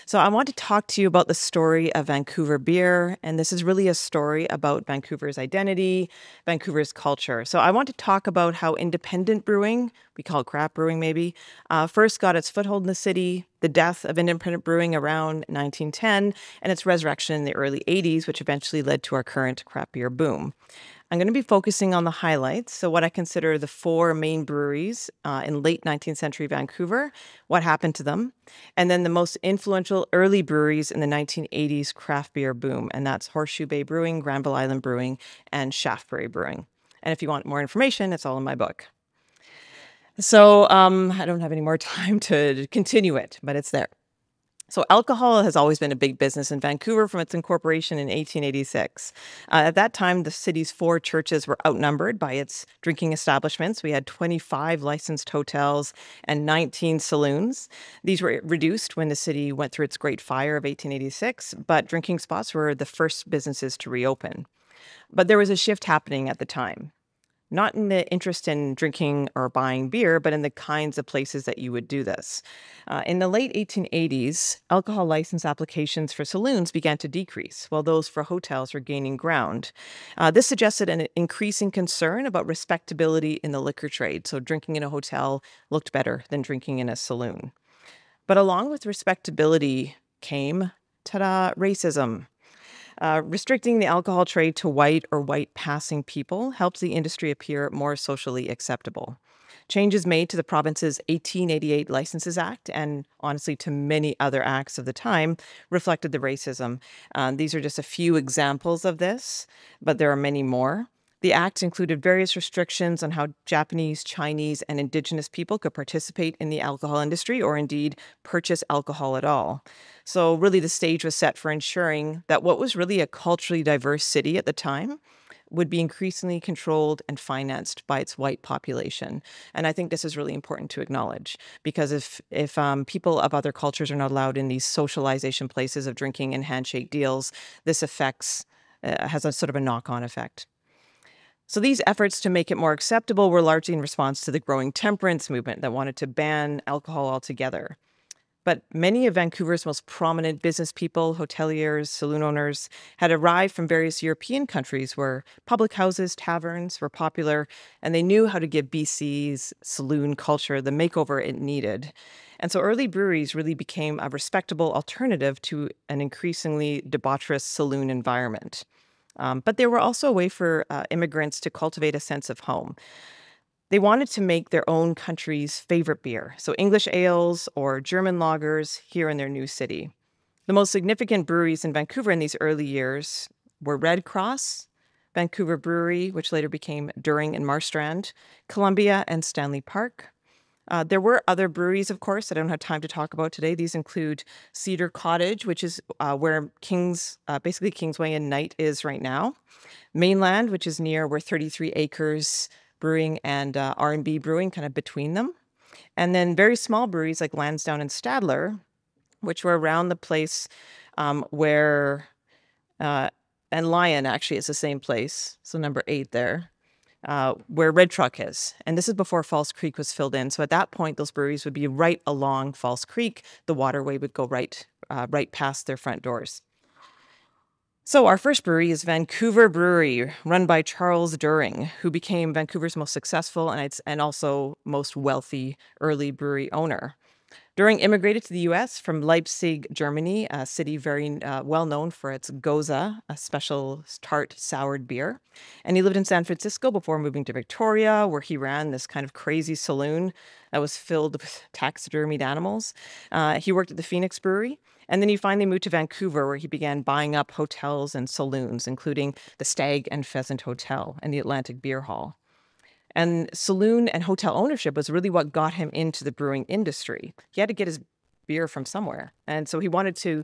So I want to talk to you about the story of Vancouver beer, and this is really a story about Vancouver's identity, Vancouver's culture. So I want to talk about how independent brewing, we call it craft brewing maybe, first got its foothold in the city, the death of independent brewing around 1910, and its resurrection in the early 80s, which eventually led to our current craft beer boom. I'm going to be focusing on the highlights, so what I consider the four main breweries in late 19th century Vancouver, what happened to them, and then the most influential early breweries in the 1980s craft beer boom, and that's Horseshoe Bay Brewing, Granville Island Brewing, and Shaftesbury Brewing. And if you want more information, it's all in my book. So I don't have any more time to continue it, but it's there. So alcohol has always been a big business in Vancouver from its incorporation in 1886. At that time, the city's four churches were outnumbered by its drinking establishments. We had 25 licensed hotels and 19 saloons. These were reduced when the city went through its Great Fire of 1886, but drinking spots were the first businesses to reopen. But there was a shift happening at the time. Not in the interest in drinking or buying beer, but in the kinds of places that you would do this. In the late 1880s, alcohol license applications for saloons began to decrease, while those for hotels were gaining ground. This suggested an increasing concern about respectability in the liquor trade, so drinking in a hotel looked better than drinking in a saloon. But along with respectability came, racism. Restricting the alcohol trade to white or white-passing people helps the industry appear more socially acceptable. Changes made to the province's 1888 Licenses Act, and honestly to many other acts of the time, reflected the racism. These are just a few examples of this, but there are many more. The act included various restrictions on how Japanese, Chinese, and Indigenous people could participate in the alcohol industry or indeed purchase alcohol at all. So really the stage was set for ensuring that what was really a culturally diverse city at the time would be increasingly controlled and financed by its white population. And I think this is really important to acknowledge, because if people of other cultures are not allowed in these socialization places of drinking and handshake deals, this has a sort of a knock-on effect. So these efforts to make it more acceptable were largely in response to the growing temperance movement that wanted to ban alcohol altogether. But many of Vancouver's most prominent business people, hoteliers, saloon owners, had arrived from various European countries where public houses, taverns were popular, and they knew how to give BC's saloon culture the makeover it needed. And so early breweries really became a respectable alternative to an increasingly debaucherous saloon environment. But they were also a way for immigrants to cultivate a sense of home. They wanted to make their own country's favorite beer, so English ales or German lagers here in their new city. The most significant breweries in Vancouver in these early years were Red Cross, Vancouver Brewery, which later became During and Marstrand, Columbia, and Stanley Park. There were other breweries, of course, that I don't have time to talk about today. These include Cedar Cottage, which is where basically Kingsway and Knight is right now. Mainland, which is near where 33 Acres Brewing and R&B Brewing, kind of between them. And then very small breweries like Lansdowne and Stadler, which were around the place where, and Lion actually is the same place, so number 8 there. Where Red Truck is. And this is before False Creek was filled in. So at that point, those breweries would be right along False Creek. The waterway would go right past their front doors. So our first brewery is Vancouver Brewery, run by Charles During, who became Vancouver's most successful and also most wealthy early brewery owner. During immigrated to the U.S. from Leipzig, Germany, a city very well known for its Goza, a special tart soured beer. And he lived in San Francisco before moving to Victoria, where he ran this kind of crazy saloon that was filled with taxidermied animals. He worked at the Phoenix Brewery. And then he finally moved to Vancouver, where he began buying up hotels and saloons, including the Stag and Pheasant Hotel and the Atlantic Beer Hall. And saloon and hotel ownership was really what got him into the brewing industry. He had to get his beer from somewhere. And so he wanted to,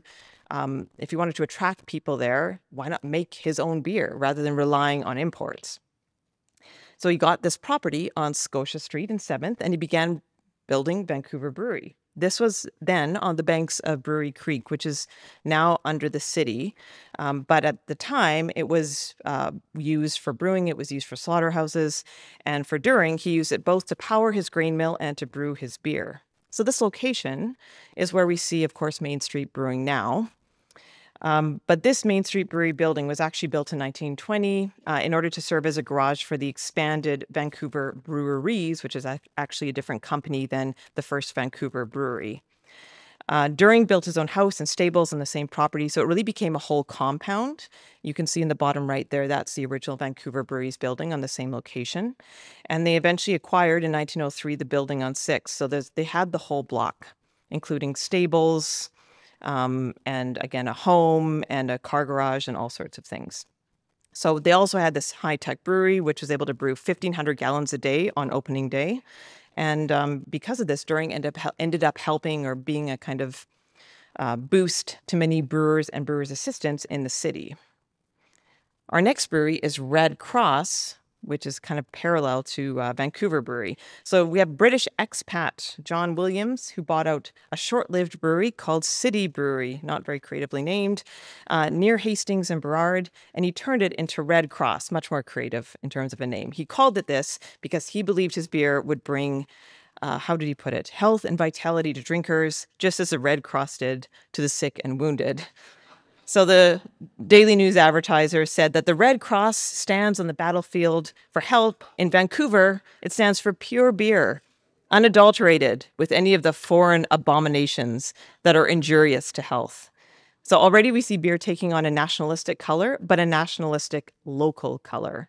if he wanted to attract people there, why not make his own beer rather than relying on imports? So he got this property on Scotia Street in 7th, and he began building Vancouver Brewery. This was then on the banks of Brewery Creek, which is now under the city. But at the time, it was used for brewing. It was used for slaughterhouses. And for During, he used it both to power his grain mill and to brew his beer. So this location is where we see, of course, Main Street Brewing now. But this Main Street Brewery building was actually built in 1920 in order to serve as a garage for the expanded Vancouver Breweries, which is actually a different company than the first Vancouver brewery. During built his own house and stables on the same property, so it really became a whole compound. You can see in the bottom right there, that's the original Vancouver Breweries building on the same location. And they eventually acquired in 1903 the building on 6th. So they had the whole block, including stables, and again, a home and a car garage and all sorts of things. So they also had this high-tech brewery, which was able to brew 1,500 gallons a day on opening day. And because of this, During ended up helping or being a kind of boost to many brewers and brewers' assistants in the city. Our next brewery is Red Cross, which is kind of parallel to Vancouver Brewery. So we have British expat John Williams, who bought out a short-lived brewery called City Brewery, not very creatively named, near Hastings and Burrard, and he turned it into Red Cross, much more creative in terms of a name. He called it this because he believed his beer would bring, how did he put it, health and vitality to drinkers, just as the Red Cross did to the sick and wounded. So the Daily News Advertiser said that the Red Cross stands on the battlefield for help. In Vancouver, it stands for pure beer, unadulterated with any of the foreign abominations that are injurious to health. So already we see beer taking on a nationalistic color, but a nationalistic local color.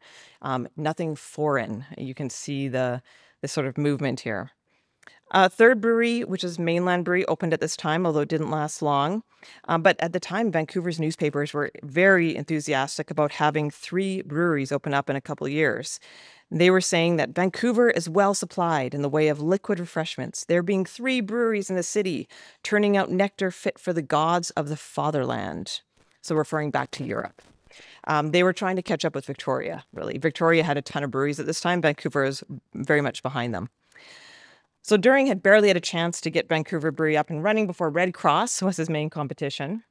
Nothing foreign. You can see the sort of movement here. Third brewery, which is Mainland Brewery, opened at this time, although it didn't last long. But at the time, Vancouver's newspapers were very enthusiastic about having 3 breweries open up in a couple of years. They were saying that Vancouver is well supplied in the way of liquid refreshments. There being 3 breweries in the city, turning out nectar fit for the gods of the fatherland. So referring back to Europe. They were trying to catch up with Victoria, really. Victoria had a ton of breweries at this time. Vancouver is very much behind them. So During had barely had a chance to get Vancouver Brewery up and running before Red Cross was his main competition.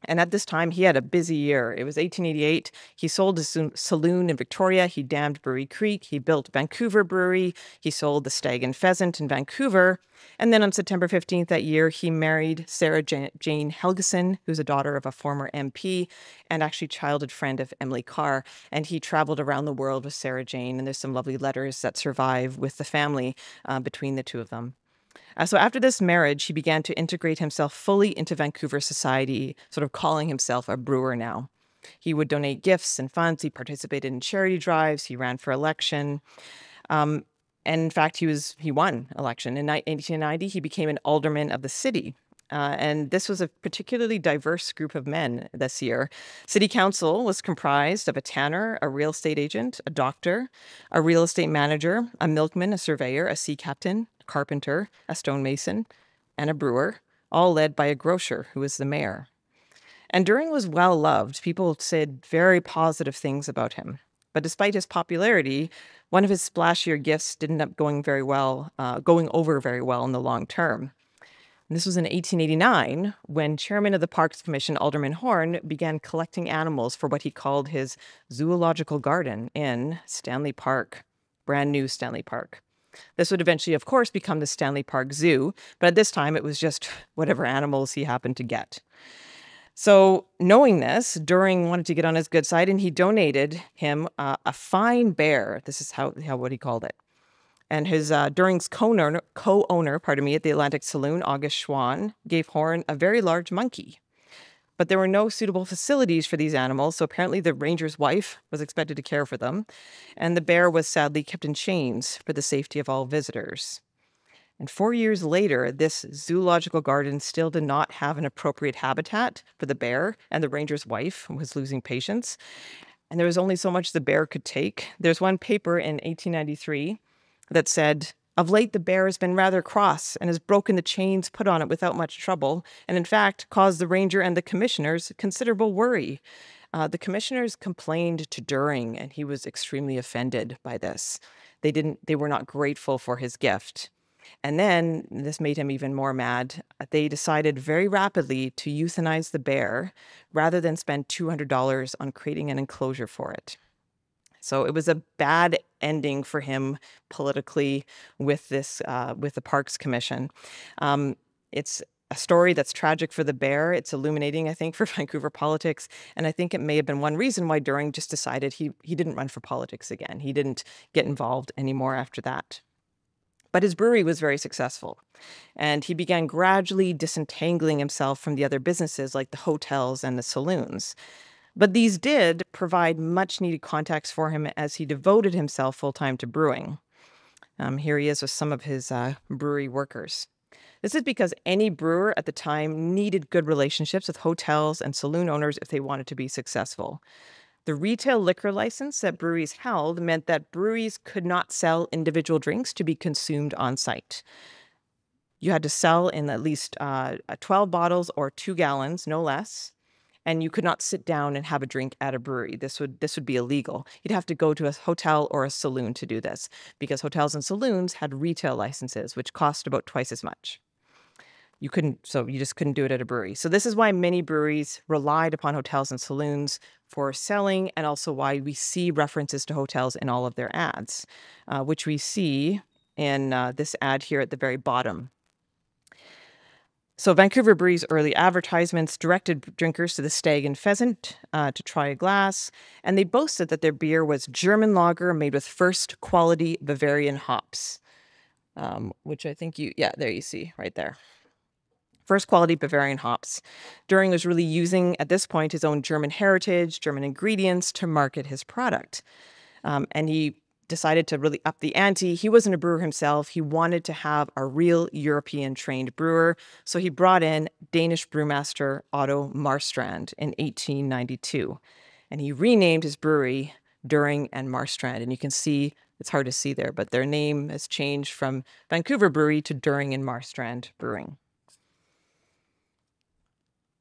And at this time, he had a busy year. It was 1888. He sold his saloon in Victoria. He dammed Brewery Creek. He built Vancouver Brewery. He sold the Stag and Pheasant in Vancouver. And then on September 15th that year, he married Sarah Jane Helgeson, who's a daughter of a former MP and actually childhood friend of Emily Carr. And he traveled around the world with Sarah Jane. And there's some lovely letters that survive with the family between the two of them. So after this marriage, he began to integrate himself fully into Vancouver society, sort of calling himself a brewer now. He would donate gifts and funds. He participated in charity drives. He ran for election. And in fact, he won election. In 1890, he became an alderman of the city. And this was a particularly diverse group of men this year. City council was comprised of a tanner, a real estate agent, a doctor, a real estate manager, a milkman, a surveyor, a sea captain, a carpenter, a stonemason, and a brewer, all led by a grocer who was the mayor. And During was well loved. People said very positive things about him. But despite his popularity, one of his splashier gifts didn't end up going over very well in the long term. And this was in 1889 when chairman of the Parks Commission, Alderman Horn, began collecting animals for what he called his zoological garden in Stanley Park, brand new Stanley Park. This would eventually, of course, become the Stanley Park Zoo, but at this time it was just whatever animals he happened to get. So knowing this, During wanted to get on his good side, and he donated him a fine bear. This is what he called it. And his During's co-owner, at the Atlantic Saloon, August Schwann, gave Horn a very large monkey. But there were no suitable facilities for these animals, so apparently the ranger's wife was expected to care for them, and the bear was sadly kept in chains for the safety of all visitors. And 4 years later, this zoological garden still did not have an appropriate habitat for the bear, and the ranger's wife was losing patience. And there was only so much the bear could take. There's one paper in 1893 that said, "Of late the bear has been rather cross and has broken the chains put on it without much trouble, and in fact caused the ranger and the commissioners considerable worry." The commissioners complained to During, and he was extremely offended by this. They were not grateful for his gift. And then, this made him even more mad, they decided very rapidly to euthanize the bear rather than spend $200 on creating an enclosure for it. So it was a bad ending for him politically with this with the Parks Commission. It's a story that's tragic for the bear. It's illuminating, I think, for Vancouver politics. And I think it may have been one reason why Doering just decided he didn't run for politics again. He didn't get involved anymore after that. But his brewery was very successful. And he began gradually disentangling himself from the other businesses like the hotels and the saloons. But these did provide much needed context for him as he devoted himself full-time to brewing. Here he is with some of his brewery workers. This is because any brewer at the time needed good relationships with hotels and saloon owners if they wanted to be successful. The retail liquor license that breweries held meant that breweries could not sell individual drinks to be consumed on site. You had to sell in at least 12 bottles or 2 gallons, no less, and you could not sit down and have a drink at a brewery. This would be illegal. You'd have to go to a hotel or a saloon to do this because hotels and saloons had retail licenses, which cost about twice as much. You just couldn't do it at a brewery. So this is why many breweries relied upon hotels and saloons for selling, and also why we see references to hotels in all of their ads, which we see in this ad here at the very bottom. So Vancouver Brewery's early advertisements directed drinkers to the Stag and Pheasant to try a glass, and they boasted that their beer was German lager made with first quality Bavarian hops, which I think there you see right there. First quality Bavarian hops. Doering was really using, at this point, his own German heritage, German ingredients to market his product. And he decided to really up the ante. He wasn't a brewer himself. He wanted to have a real European-trained brewer. So he brought in Danish brewmaster Otto Marstrand in 1892. And he renamed his brewery Doering and Marstrand. And you can see, it's hard to see there, but their name has changed from Vancouver Brewery to Doering and Marstrand Brewing.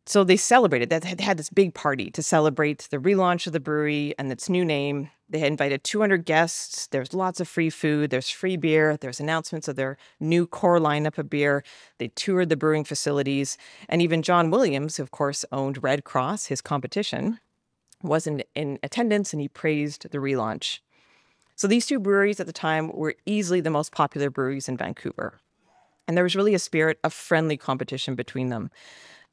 So they celebrated that. They had this big party to celebrate the relaunch of the brewery and its new name. They had invited 200 guests. There's lots of free food. There's free beer. There's announcements of their new core lineup of beer. They toured the brewing facilities. And even John Williams, who of course owned Red Cross, his competition, was in attendance, and he praised the relaunch. So these two breweries at the time were easily the most popular breweries in Vancouver. And there was really a spirit of friendly competition between them.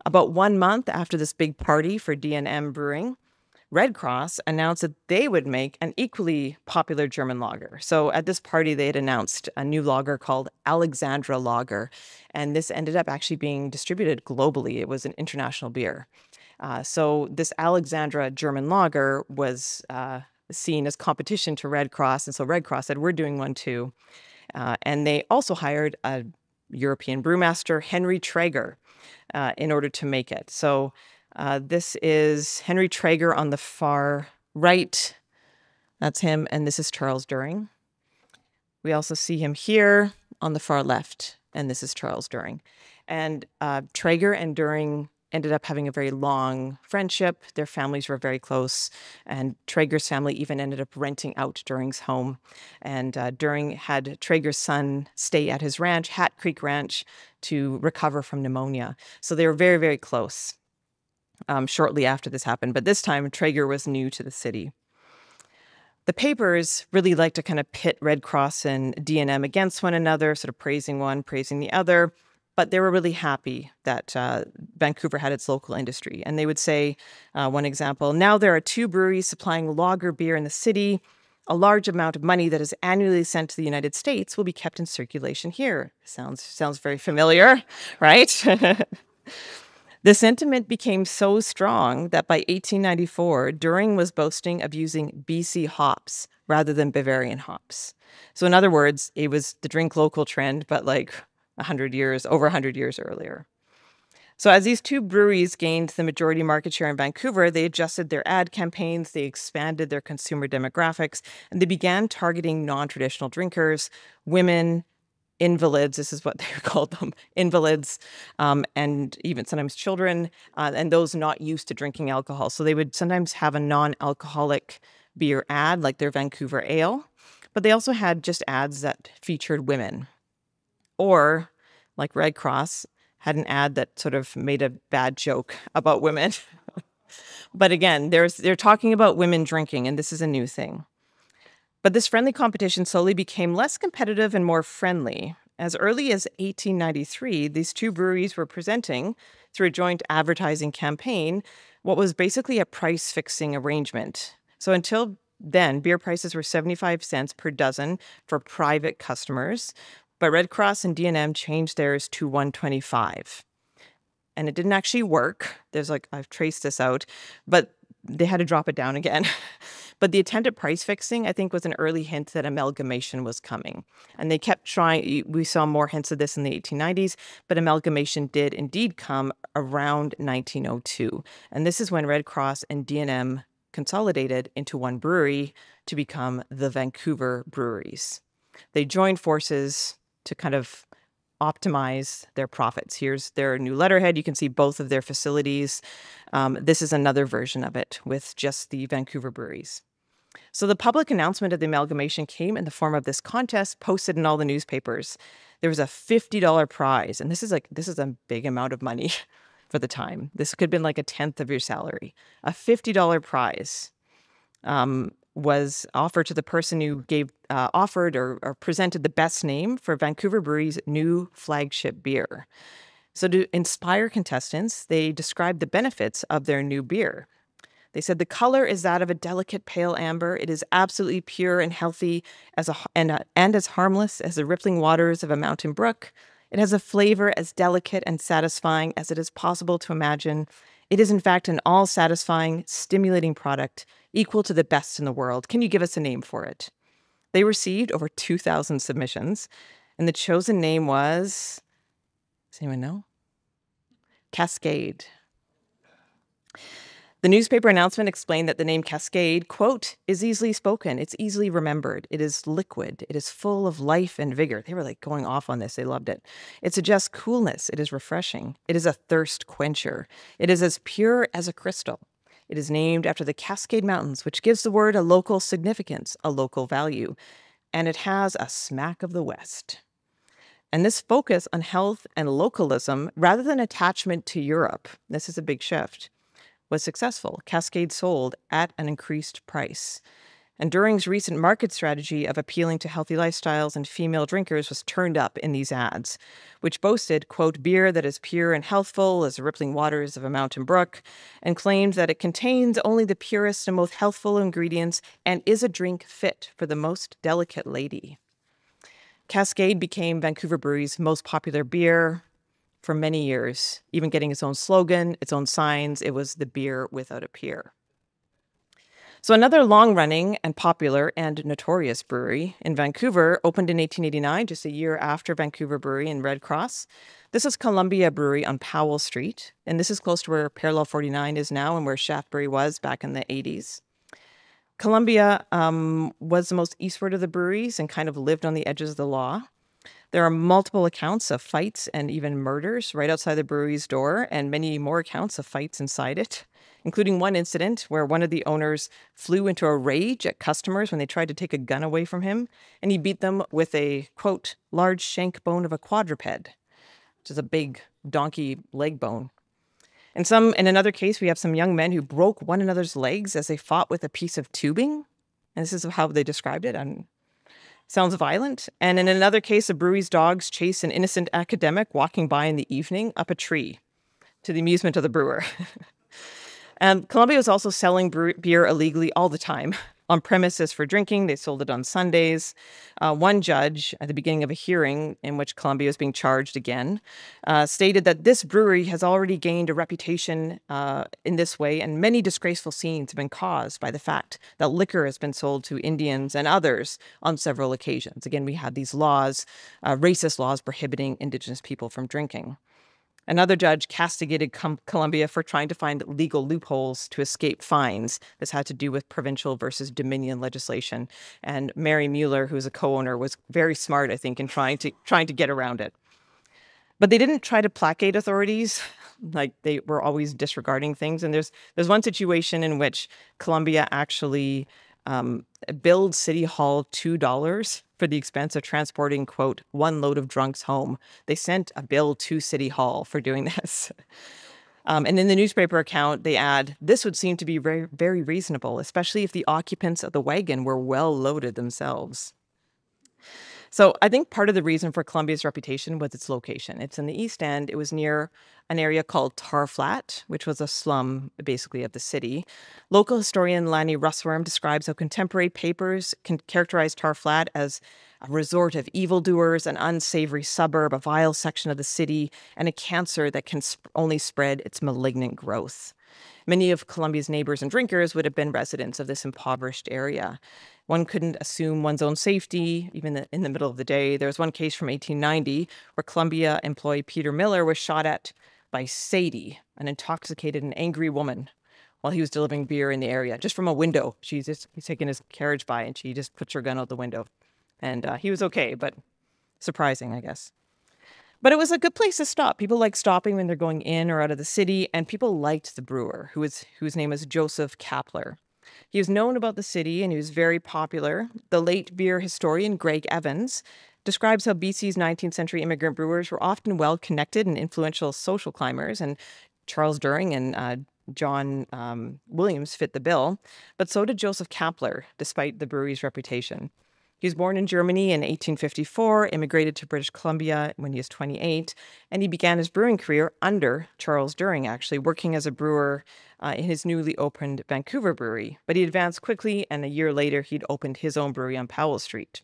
About 1 month after this big party for D&M Brewing, Red Cross announced that they would make an equally popular German lager. So at this party, they had announced a new lager called Alexandra Lager, and this ended up actually being distributed globally. It was an international beer. So this Alexandra German lager was seen as competition to Red Cross, and so Red Cross said, we're doing one too. And they also hired a European brewmaster, Henry Traeger, in order to make it. So this is Henry Traeger on the far right. That's him. And this is Charles Doering. We also see him here on the far left. And this is Charles Doering. And Traeger and Doering ended up having a very long friendship. Their families were very close. And Traeger's family even ended up renting out Doering's home. And Doering had Traeger's son stay at his ranch, Hat Creek Ranch, to recover from pneumonia. So they were very, very close shortly after this happened. But this time, Traeger was new to the city. The papers really like to kind of pit Red Cross and D&M against one another, sort of praising one, praising the other. But they were really happy that Vancouver had its local industry. And they would say, one example, now there are 2 breweries supplying lager beer in the city. A large amount of money that is annually sent to the United States will be kept in circulation here. Sounds very familiar, right? The sentiment became so strong that by 1894, Doering was boasting of using BC hops rather than Bavarian hops. So in other words, it was the drink local trend, but like over 100 years earlier. So as these 2 breweries gained the majority market share in Vancouver, they adjusted their ad campaigns, they expanded their consumer demographics, and they began targeting non-traditional drinkers, women, invalids, this is what they called them, invalids, and even sometimes children, and those not used to drinking alcohol. So they would sometimes have a non-alcoholic beer ad, like their Vancouver Ale, but they also had just ads that featured women. Or, like Red Cross, had an ad that sort of made a bad joke about women. But again, they're talking about women drinking, and this is a new thing. But this friendly competition slowly became less competitive and more friendly. As early as 1893, these two breweries were presenting, through a joint advertising campaign, what was basically a price-fixing arrangement. So until then, beer prices were 75 cents per dozen for private customers, but Red Cross and D&M changed theirs to 125. And it didn't actually work. I've traced this out, but they had to drop it down again. But the attempt at price fixing, I think, was an early hint that amalgamation was coming. And they kept trying. We saw more hints of this in the 1890s, but amalgamation did indeed come around 1902. And this is when Red Cross and D&M consolidated into one brewery to become the Vancouver Breweries. They joined forces to kind of optimize their profits. Here's their new letterhead. You can see both of their facilities. This is another version of it with just the Vancouver Breweries. So the public announcement of the amalgamation came in the form of this contest posted in all the newspapers. There was a $50 prize, and this is a big amount of money for the time. This could have been like a tenth of your salary. A $50 prize was offered to the person who offered or presented the best name for Vancouver Brewery's new flagship beer. So to inspire contestants, they described the benefits of their new beer. They said the color is that of a delicate pale amber. It is absolutely pure and healthy and as harmless as the rippling waters of a mountain brook. It has a flavor as delicate and satisfying as it is possible to imagine. It is, in fact, an all-satisfying, stimulating product equal to the best in the world. Can you give us a name for it? They received over 2,000 submissions, and the chosen name was, does anyone know? Cascade. The newspaper announcement explained that the name Cascade, quote, is easily spoken. It's easily remembered. It is liquid. It is full of life and vigor. They were like going off on this. They loved it. It suggests coolness. It is refreshing. It is a thirst quencher. It is as pure as a crystal. It is named after the Cascade Mountains, which gives the word a local significance, a local value. And it has a smack of the West. And this focus on health and localism, rather than attachment to Europe, this is a big shift, was successful. Cascade sold at an increased price. And During's recent market strategy of appealing to healthy lifestyles and female drinkers was turned up in these ads, which boasted, quote, beer that is pure and healthful as the rippling waters of a mountain brook, and claimed that it contains only the purest and most healthful ingredients and is a drink fit for the most delicate lady. Cascade became Vancouver Brewery's most popular beer for many years, even getting its own slogan, its own signs. It was the beer without a peer. So another long-running and popular and notorious brewery in Vancouver opened in 1889, just a year after Vancouver Brewery in Red Cross. This is Columbia Brewery on Powell Street, and this is close to where Parallel 49 is now and where Shaftesbury was back in the 80s. Columbia was the most eastward of the breweries and kind of lived on the edges of the law. There are multiple accounts of fights and even murders right outside the brewery's door, and many more accounts of fights inside it, including one incident where one of the owners flew into a rage at customers when they tried to take a gun away from him, and he beat them with a, quote, large shank bone of a quadruped, which is a big donkey leg bone. In another case, we have some young men who broke one another's legs as they fought with a piece of tubing, and this is how they described it. Sounds violent. And in another case, a brewery's dogs chased an innocent academic walking by in the evening up a tree to the amusement of the brewer. And Columbia was also selling beer illegally all the time on premises for drinking. They sold it on Sundays. One judge at the beginning of a hearing in which Columbia was being charged again stated that this brewery has already gained a reputation in this way, and many disgraceful scenes have been caused by the fact that liquor has been sold to Indians and others on several occasions. Again, we had these laws, racist laws prohibiting Indigenous people from drinking. Another judge castigated Columbia for trying to find legal loopholes to escape fines. This had to do with provincial versus Dominion legislation. And Mary Mueller, who was a co-owner, was very smart, I think, in trying to get around it. But they didn't try to placate authorities. Like, they were always disregarding things. And there's one situation in which Columbia actually billed City Hall $2 for the expense of transporting, quote, one load of drunks home. They sent a bill to City Hall for doing this. And in the newspaper account, they add, this would seem to be very, very reasonable, especially if the occupants of the wagon were well loaded themselves. So I think part of the reason for Columbia's reputation was its location. It's in the East End. It was near an area called Tar Flat, which was a slum, basically, of the city. Local historian Lanny Russworm describes how contemporary papers can characterize Tar Flat as a resort of evildoers, an unsavory suburb, a vile section of the city, and a cancer that can only spread its malignant growth. Many of Columbia's neighbors and drinkers would have been residents of this impoverished area. One couldn't assume one's own safety, even in the middle of the day. There was one case from 1890 where Columbia employee Peter Miller was shot at by Sadie, an intoxicated and angry woman, while he was delivering beer in the area, just from a window. He's taking his carriage by, and she just puts her gun out the window. And he was okay, but surprising, I guess. But it was a good place to stop. People like stopping when they're going in or out of the city, and people liked the brewer, whose name is Joseph Kapler. He was known about the city, and he was very popular. The late beer historian Greg Evans describes how BC's 19th century immigrant brewers were often well-connected and influential social climbers, and Charles During and John Williams fit the bill, but so did Joseph Kapler, despite the brewery's reputation. He was born in Germany in 1854, immigrated to British Columbia when he was 28, and he began his brewing career under Charles During, actually, working as a brewer in his newly opened Vancouver brewery. But he advanced quickly, and a year later, he'd opened his own brewery on Powell Street.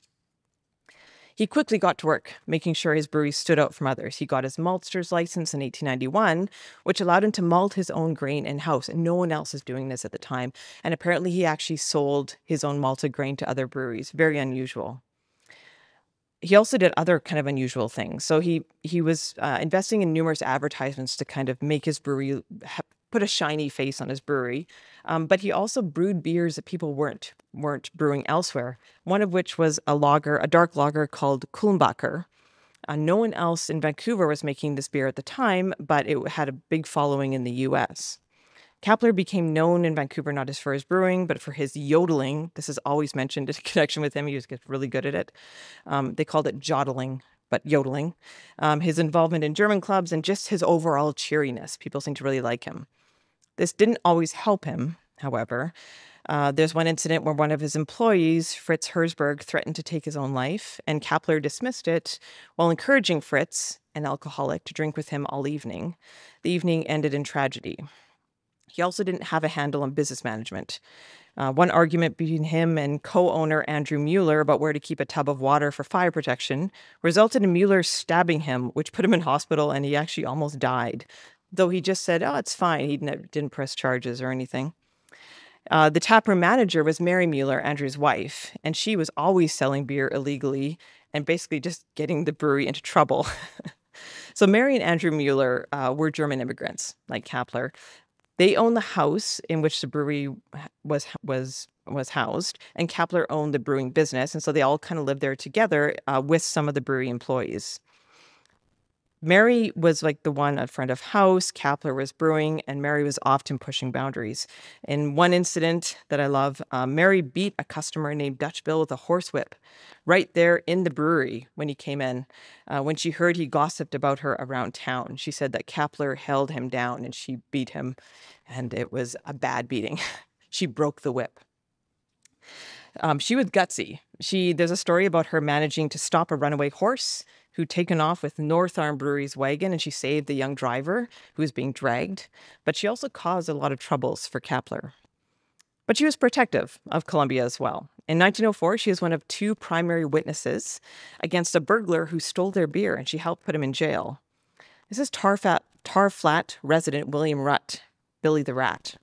He quickly got to work, making sure his brewery stood out from others. He got his maltster's license in 1891, which allowed him to malt his own grain in-house, and no one else was doing this at the time. And apparently he actually sold his own malted grain to other breweries. Very unusual. He also did other kind of unusual things. So he was investing in numerous advertisements to kind of make his brewery put a shiny face on his brewery. But he also brewed beers that people weren't brewing elsewhere. One of which was a dark lager called Kulmbacher. No one else in Vancouver was making this beer at the time, but it had a big following in the U.S. Kapler became known in Vancouver not just for his brewing, but for his yodeling. This is always mentioned in connection with him. He was really good at it. They called it jodling, but yodeling. His involvement in German clubs and just his overall cheeriness. People seem to really like him. This didn't always help him, however. There's one incident where one of his employees, Fritz Herzberg, threatened to take his own life, and Kapler dismissed it while encouraging Fritz, an alcoholic, to drink with him all evening. The evening ended in tragedy. He also didn't have a handle on business management. One argument between him and co-owner Andrew Mueller about where to keep a tub of water for fire protection resulted in Mueller stabbing him, which put him in hospital, and he actually almost died. Though he just said, oh, it's fine. He didn't press charges or anything. The taproom manager was Mary Mueller, Andrew's wife, and she was always selling beer illegally and basically just getting the brewery into trouble. So Mary and Andrew Mueller were German immigrants, like Kapler. They owned the house in which the brewery was housed, and Kapler owned the brewing business, and so they all kind of lived there together with some of the brewery employees. Mary was like the one at front of house, Kapler was brewing, and Mary was often pushing boundaries. In one incident that I love, Mary beat a customer named Dutch Bill with a horsewhip right there in the brewery when he came in. When she heard he gossiped about her around town, she said that Kapler held him down and she beat him, and it was a bad beating. She broke the whip. She was gutsy. There's a story about her managing to stop a runaway horse who'd taken off with North Arm Brewery's wagon, and she saved the young driver who was being dragged. But she also caused a lot of troubles for Kapler. But she was protective of Columbia as well. In 1904, she was one of two primary witnesses against a burglar who stole their beer, and she helped put him in jail. This is Tar Flat resident William Rutt, Billy the Rat.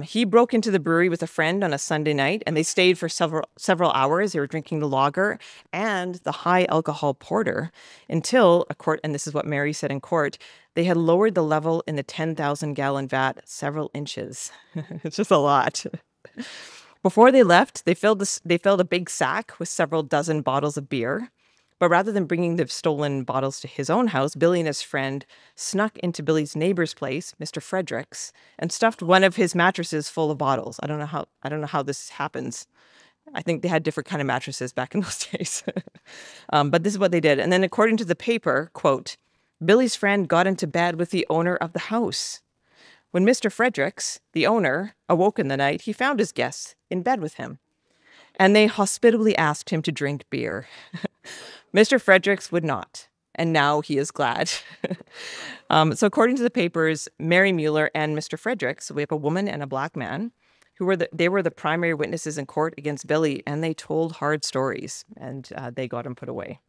He broke into the brewery with a friend on a Sunday night, and they stayed for several hours. They were drinking the lager and the high alcohol porter until and this is what Mary said in court, they had lowered the level in the 10,000-gallon vat several inches. It's just a lot. Before they left, they filled a big sack with several dozen bottles of beer. But rather than bringing the stolen bottles to his own house, Billy and his friend snuck into Billy's neighbor's place, Mr. Fredericks, and stuffed one of his mattresses full of bottles. I don't know how this happens. I think they had different kind of mattresses back in those days. But this is what they did. And then according to the paper, quote, Billy's friend got into bed with the owner of the house. When Mr. Fredericks, the owner, awoke in the night, he found his guests in bed with him, and they hospitably asked him to drink beer. Mr. Fredericks would not, and now he is glad. So according to the papers, Mary Mueller and Mr. Fredericks, so we have a woman and a black man, they were the primary witnesses in court against Billy, and they told hard stories, and they got him put away.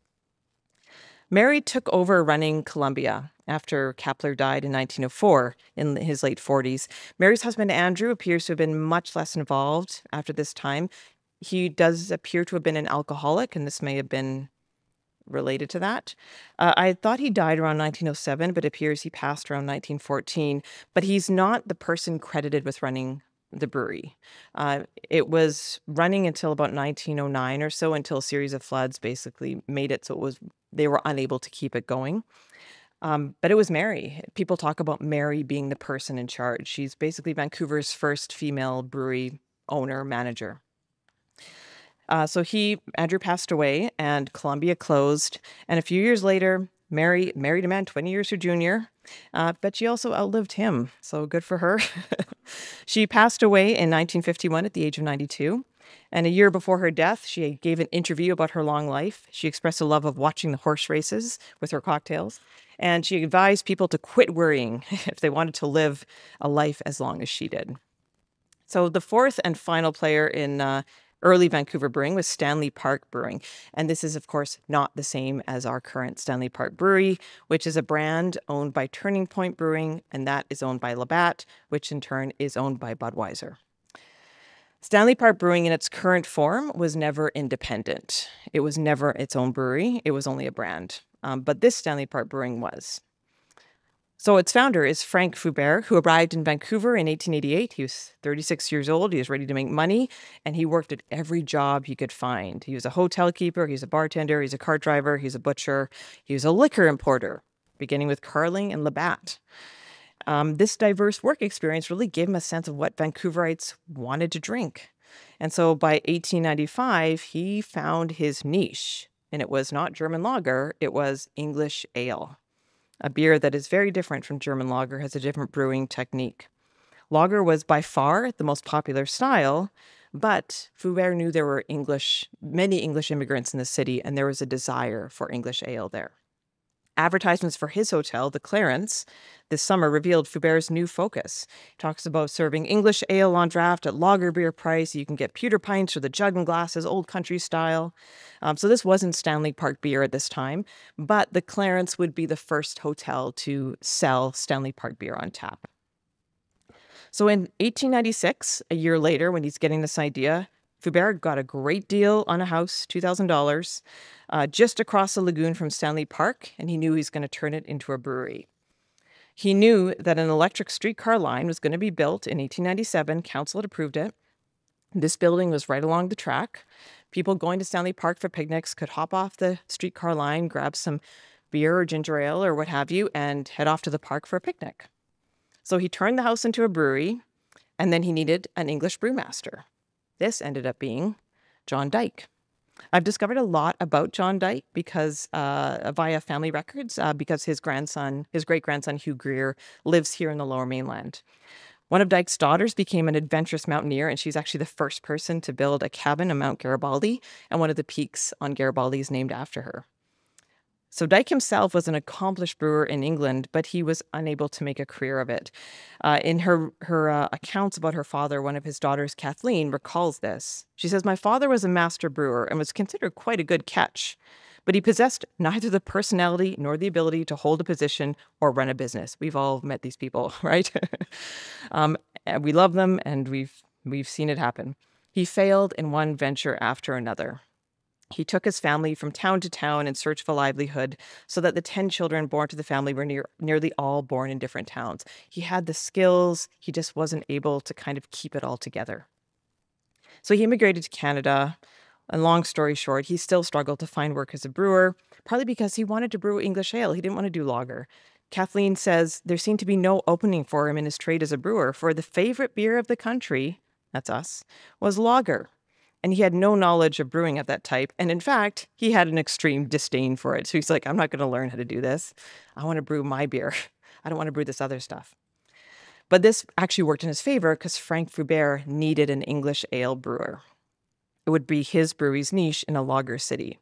Mary took over running Columbia after Kapler died in 1904 in his late 40s. Mary's husband, Andrew, appears to have been much less involved after this time. He does appear to have been an alcoholic, and this may have been related to that. I thought he died around 1907, but it appears he passed around 1914. But he's not the person credited with running the brewery. It was running until about 1909 or so, until a series of floods basically made it so they were unable to keep it going. But it was Mary. People talk about Mary being the person in charge. She's basically Vancouver's first female brewery owner, manager. So Andrew passed away and Columbia closed. And a few years later, Mary married a man 20 years her junior, but she also outlived him. So good for her. She passed away in 1951 at the age of 92. And a year before her death, she gave an interview about her long life. She expressed a love of watching the horse races with her cocktails. And she advised people to quit worrying if they wanted to live a life as long as she did. So the fourth and final player in early Vancouver brewing was Stanley Park Brewing. And this is, of course, not the same as our current Stanley Park Brewery, which is a brand owned by Turning Point Brewing, and that is owned by Labatt, which in turn is owned by Budweiser. Stanley Park Brewing in its current form was never independent. It was never its own brewery. It was only a brand. But this Stanley Park Brewing was. So its founder is Frank Foubert, who arrived in Vancouver in 1888. He was 36 years old. He was ready to make money, and he worked at every job he could find. He was a hotel keeper. He's a bartender. He's a cart driver. He's a butcher. He was a liquor importer, beginning with Carling and Labatt. This diverse work experience really gave him a sense of what Vancouverites wanted to drink. And so by 1895, he found his niche, and it was not German lager, it was English ale. A beer that is very different from German lager, has a different brewing technique. Lager was by far the most popular style, but Foubert knew there were many English immigrants in the city, and there was a desire for English ale there. Advertisements for his hotel, the Clarence, this summer revealed Foubert's new focus. He talks about serving English ale on draft at lager beer price. You can get pewter pints or the jug and glasses, old country style. So this wasn't Stanley Park beer at this time, but the Clarence would be the first hotel to sell Stanley Park beer on tap. So in 1896, a year later, when he's getting this idea, Foubert got a great deal on a house, $2,000, just across the lagoon from Stanley Park, and he knew he was going to turn it into a brewery. He knew that an electric streetcar line was going to be built in 1897. Council had approved it. This building was right along the track. People going to Stanley Park for picnics could hop off the streetcar line, grab some beer or ginger ale or what have you, and head off to the park for a picnic. So he turned the house into a brewery, and then he needed an English brewmaster. This ended up being John Dyke. I've discovered a lot about John Dyke because via family records, because his great-grandson Hugh Greer lives here in the Lower Mainland. One of Dyke's daughters became an adventurous mountaineer, and she's actually the first person to build a cabin on Mount Garibaldi, and one of the peaks on Garibaldi is named after her. So Dyke himself was an accomplished brewer in England, but he was unable to make a career of it. In her accounts about her father, one of his daughters, Kathleen, recalls this. She says, "My father was a master brewer and was considered quite a good catch, but he possessed neither the personality nor the ability to hold a position or run a business." We've all met these people, right? And we love them, and we've seen it happen. He failed in one venture after another. He took his family from town to town in search of a livelihood, so that the 10 children born to the family were nearly all born in different towns. He had the skills, he just wasn't able to kind of keep it all together. So he immigrated to Canada, and long story short, he still struggled to find work as a brewer, partly because he wanted to brew English ale. He didn't want to do lager. Kathleen says there seemed to be no opening for him in his trade as a brewer, for the favorite beer of the country, that's us, was lager. And he had no knowledge of brewing of that type. And in fact, he had an extreme disdain for it. So he's like, I'm not going to learn how to do this. I want to brew my beer. I don't want to brew this other stuff. But this actually worked in his favor because Frank Foubert needed an English ale brewer. It would be his brewery's niche in a lager city.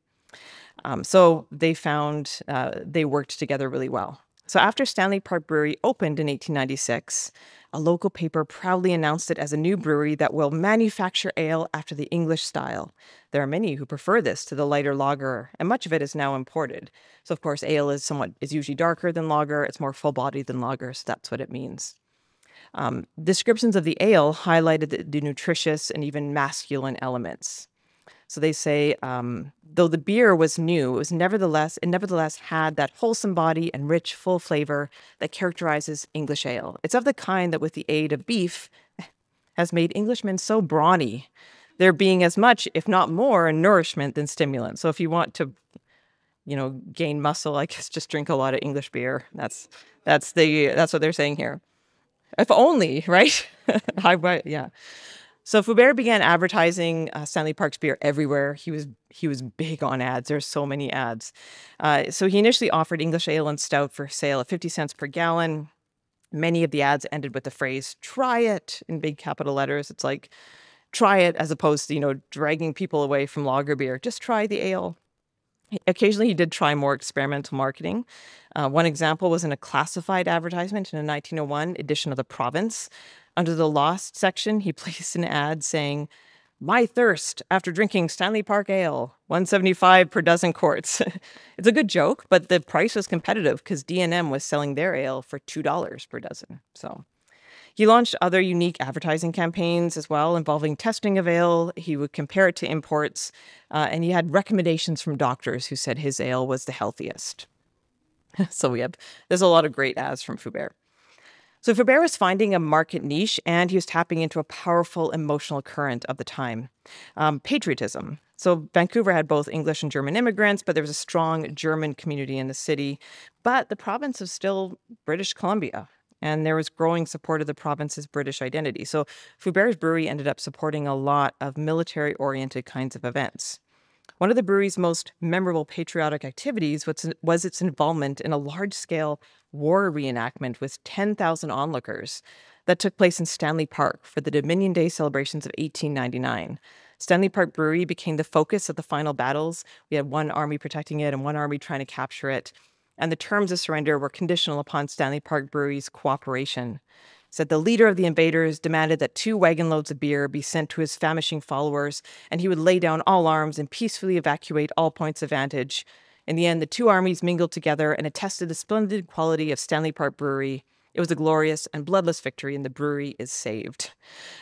So they found they worked together really well. So after Stanley Park Brewery opened in 1896, a local paper proudly announced it as a new brewery that will manufacture ale after the English style. There are many who prefer this to the lighter lager, and much of it is now imported. So of course, ale is usually darker than lager. It's more full-bodied than lager, so that's what it means. Descriptions of the ale highlighted the nutritious and even masculine elements. So they say, though the beer was new, it nevertheless had that wholesome body and rich, full flavor that characterizes English ale. It's of the kind that with the aid of beef has made Englishmen so brawny, there being as much, if not more, nourishment than stimulant. So if you want to, gain muscle, I guess just drink a lot of English beer. That's what they're saying here. If only, right? Yeah. So Foubert began advertising Stanley Park's beer everywhere. He was big on ads. There's so many ads. So he initially offered English ale and stout for sale at 50 cents per gallon. Many of the ads ended with the phrase, "Try it," in big capital letters. It's like, try it, as opposed to, dragging people away from lager beer. Just try the ale. Occasionally, he did try more experimental marketing. One example was in a classified advertisement in a 1901 edition of the Province. Under the Lost section, he placed an ad saying, "My thirst after drinking Stanley Park Ale, $1.75 per dozen quarts." It's a good joke, but the price was competitive because D&M was selling their ale for $2 per dozen. So he launched other unique advertising campaigns as well, involving testing of ale. He would compare it to imports, and he had recommendations from doctors who said his ale was the healthiest. So there's a lot of great ads from Foubert. So Foubert was finding a market niche, and he was tapping into a powerful emotional current of the time, patriotism. So Vancouver had both English and German immigrants, but there was a strong German community in the city. But the province was still British Columbia, and there was growing support of the province's British identity. So Foubert's brewery ended up supporting a lot of military-oriented kinds of events. One of the brewery's most memorable patriotic activities was its involvement in a large-scale war reenactment with 10,000 onlookers that took place in Stanley Park for the Dominion Day celebrations of 1899. Stanley Park Brewery became the focus of the final battles. We had one army protecting it and one army trying to capture it. And the terms of surrender were conditional upon Stanley Park Brewery's cooperation. Said the leader of the invaders demanded that 2 wagon loads of beer be sent to his famishing followers, and he would lay down all arms and peacefully evacuate all points of vantage. In the end, the 2 armies mingled together and attested the splendid quality of Stanley Park Brewery. It was a glorious and bloodless victory, and the brewery is saved.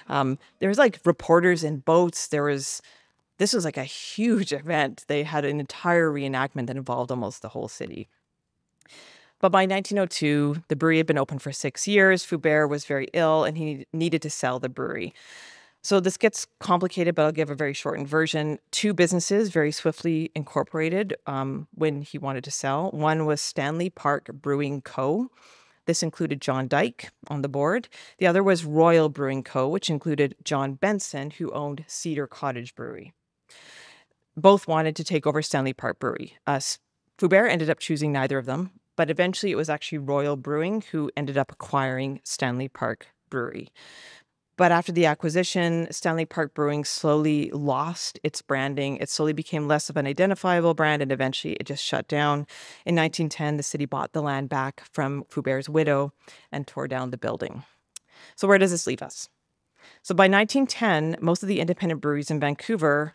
There was reporters in boats. This was a huge event. They had an entire reenactment that involved almost the whole city. But by 1902, the brewery had been open for 6 years. Foubert was very ill, and he needed to sell the brewery. So this gets complicated, but I'll give a very shortened version. 2 businesses very swiftly incorporated when he wanted to sell. One was Stanley Park Brewing Co. This included John Dyke on the board. The other was Royal Brewing Co., which included John Benson, who owned Cedar Cottage Brewery. Both wanted to take over Stanley Park Brewery. Foubert ended up choosing neither of them, but eventually it was actually Royal Brewing who ended up acquiring Stanley Park Brewery. But after the acquisition, Stanley Park Brewing slowly lost its branding. It slowly became less of an identifiable brand, and eventually it just shut down. In 1910, the city bought the land back from Foubert's widow and tore down the building. So where does this leave us? So by 1910, most of the independent breweries in Vancouver,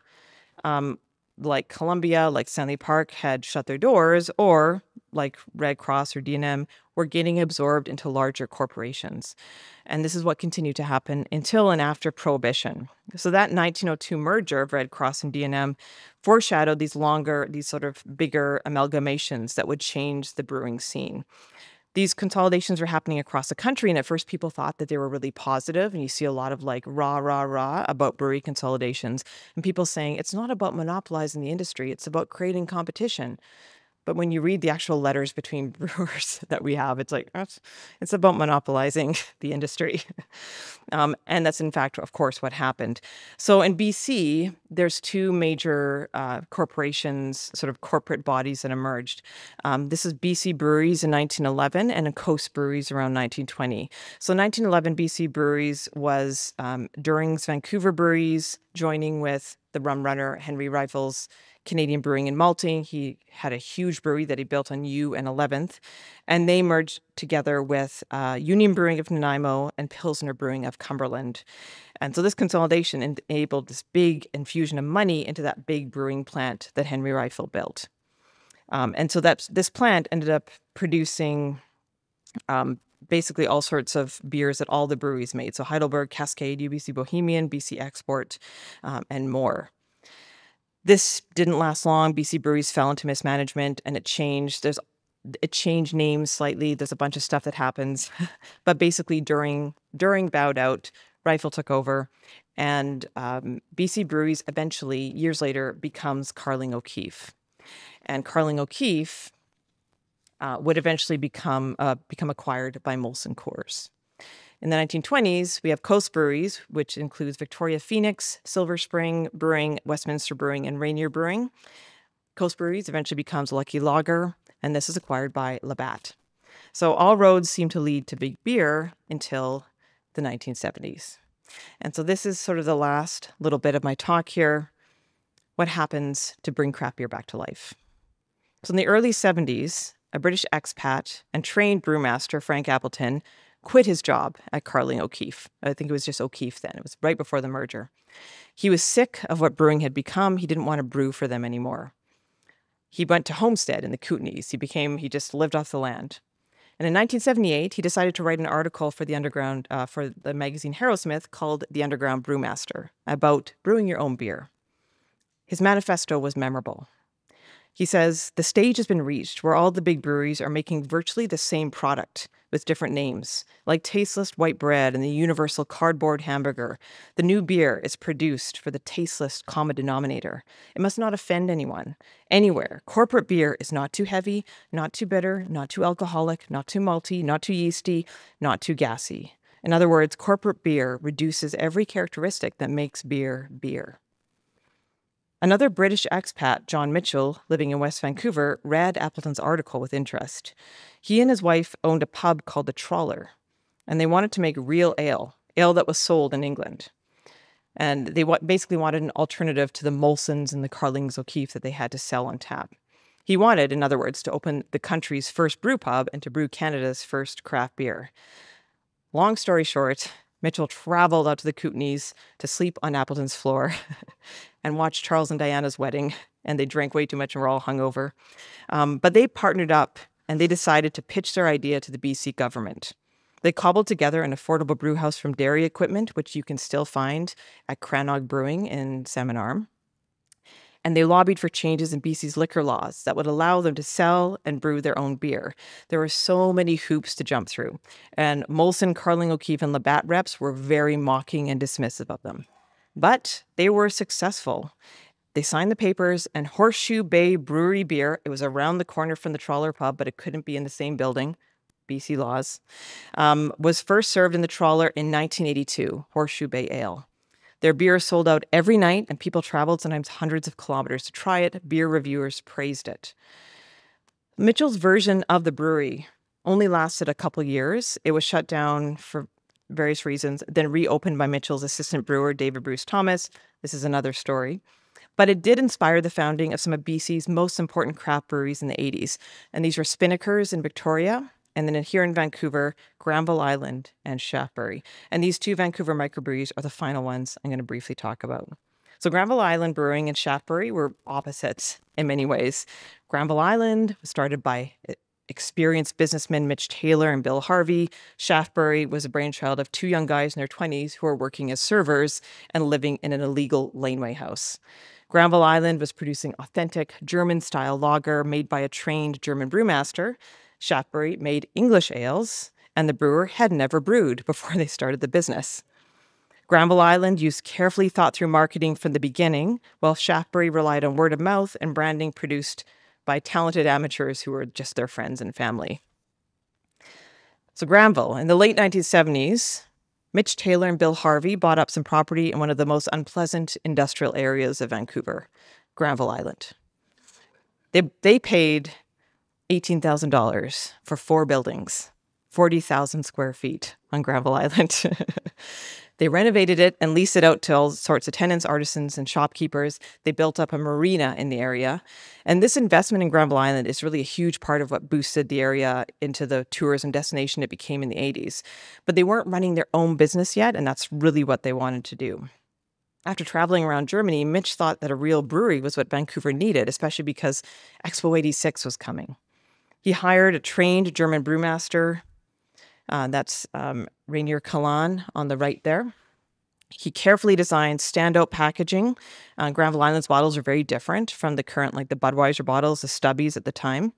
like Columbia, like Stanley Park, had shut their doors, or like Red Cross or D&M, were getting absorbed into larger corporations. And this is what continued to happen until and after Prohibition. So that 1902 merger of Red Cross and D&M foreshadowed these sort of bigger amalgamations that would change the brewing scene. These consolidations were happening across the country, and at first people thought that they were really positive, and you see a lot of rah about brewery consolidations, and people saying it's not about monopolizing the industry, it's about creating competition. But when you read the actual letters between brewers that we have, it's it's about monopolizing the industry. And that's, in fact, of course, what happened. So in BC, there's two major corporations, sort of corporate bodies that emerged. This is BC Breweries in 1911 and Coast Breweries around 1920. So 1911, BC Breweries was During's Vancouver Breweries, joining with the rum runner Henry Rifle's Canadian Brewing and Malting. He had a huge brewery that he built on U and 11th, and they merged together with Union Brewing of Nanaimo and Pilsner Brewing of Cumberland. And so this consolidation enabled this big infusion of money into that big brewing plant that Henry Rifle built. And so this plant ended up producing basically all sorts of beers that all the breweries made. So Heidelberg, Cascade, UBC Bohemian, BC Export, and more. This didn't last long. BC Breweries fell into mismanagement and it changed. It changed names slightly. There's a bunch of stuff that happens. But basically during bowed out, Rifle took over, and BC Breweries eventually, years later, becomes Carling O'Keefe. And Carling O'Keefe would eventually become acquired by Molson Coors. In the 1920s, we have Coast Breweries, which includes Victoria Phoenix, Silver Spring Brewing, Westminster Brewing, and Rainier Brewing. Coast Breweries eventually becomes Lucky Lager, and this is acquired by Labatt. So all roads seem to lead to big beer until the 1970s. And so this is sort of the last little bit of my talk here. What happens to bring craft beer back to life? So in the early 70s, a British expat and trained brewmaster, Frank Appleton, quit his job at Carling O'Keefe. I think it was just O'Keefe then. It was right before the merger. He was sick of what brewing had become. He didn't want to brew for them anymore. He went to Homestead in the Kootenays. He just lived off the land. And in 1978, he decided to write an article for the magazine Harrowsmith called The Underground Brewmaster, about brewing your own beer. His manifesto was memorable. He says, "The stage has been reached where all the big breweries are making virtually the same product with different names, like tasteless white bread and the universal cardboard hamburger. The new beer is produced for the tasteless common denominator. It must not offend anyone. Anywhere, corporate beer is not too heavy, not too bitter, not too alcoholic, not too malty, not too yeasty, not too gassy. In other words, corporate beer reduces every characteristic that makes beer beer." Another British expat, John Mitchell, living in West Vancouver, read Appleton's article with interest. He and his wife owned a pub called the Trawler, and they wanted to make real ale that was sold in England. And they basically wanted an alternative to the Molsons and the Carlings O'Keefe that they had to sell on tap. He wanted, in other words, to open the country's first brew pub and to brew Canada's first craft beer. Long story short, Mitchell traveled out to the Kootenays to sleep on Appleton's floor and watch Charles and Diana's wedding, and they drank way too much and were all hungover. But they partnered up, and they decided to pitch their idea to the BC government. They cobbled together an affordable brew house from dairy equipment, which you can still find at Crannog Brewing in Salmon Arm. And they lobbied for changes in BC's liquor laws that would allow them to sell and brew their own beer. There were so many hoops to jump through. And Molson, Carling O'Keefe, and Labatt reps were very mocking and dismissive of them. But they were successful. They signed the papers, and Horseshoe Bay Brewery beer, it was around the corner from the Trawler pub, but it couldn't be in the same building, BC laws, was first served in the Trawler in 1982, Horseshoe Bay Ale. Their beer sold out every night, and people traveled sometimes hundreds of kilometers to try it. Beer reviewers praised it. Mitchell's version of the brewery only lasted a couple years. It was shut down for various reasons, then reopened by Mitchell's assistant brewer, David Bruce Thomas. This is another story. But it did inspire the founding of some of BC's most important craft breweries in the 80s. And these were Spinnaker's in Victoria, and then here in Vancouver, Granville Island and Shaftesbury. And these two Vancouver microbreweries are the final ones I'm going to briefly talk about. So Granville Island Brewing and Shaftesbury were opposites in many ways. Granville Island was started by experienced businessmen Mitch Taylor and Bill Harvey. Shaftesbury was a brainchild of two young guys in their 20s who were working as servers and living in an illegal laneway house. Granville Island was producing authentic German-style lager made by a trained German brewmaster. Shaftesbury made English ales, and the brewer had never brewed before they started the business. Granville Island used carefully thought-through marketing from the beginning, while Shaftesbury relied on word of mouth and branding produced by talented amateurs who were just their friends and family. So Granville, in the late 1970s, Mitch Taylor and Bill Harvey bought up some property in one of the most unpleasant industrial areas of Vancouver, Granville Island. They paid $18,000 for 4 buildings, 40,000 square feet on Granville Island. They renovated it and leased it out to all sorts of tenants, artisans, and shopkeepers. They built up a marina in the area. And this investment in Granville Island is really a huge part of what boosted the area into the tourism destination it became in the 80s. But they weren't running their own business yet, and that's really what they wanted to do. After traveling around Germany, Mitch thought that a real brewery was what Vancouver needed, especially because Expo 86 was coming. He hired a trained German brewmaster. That's Rainier Kalan on the right there. He carefully designed standout packaging. Granville Island's bottles are very different from the current, like the Budweiser bottles, the Stubbies at the time.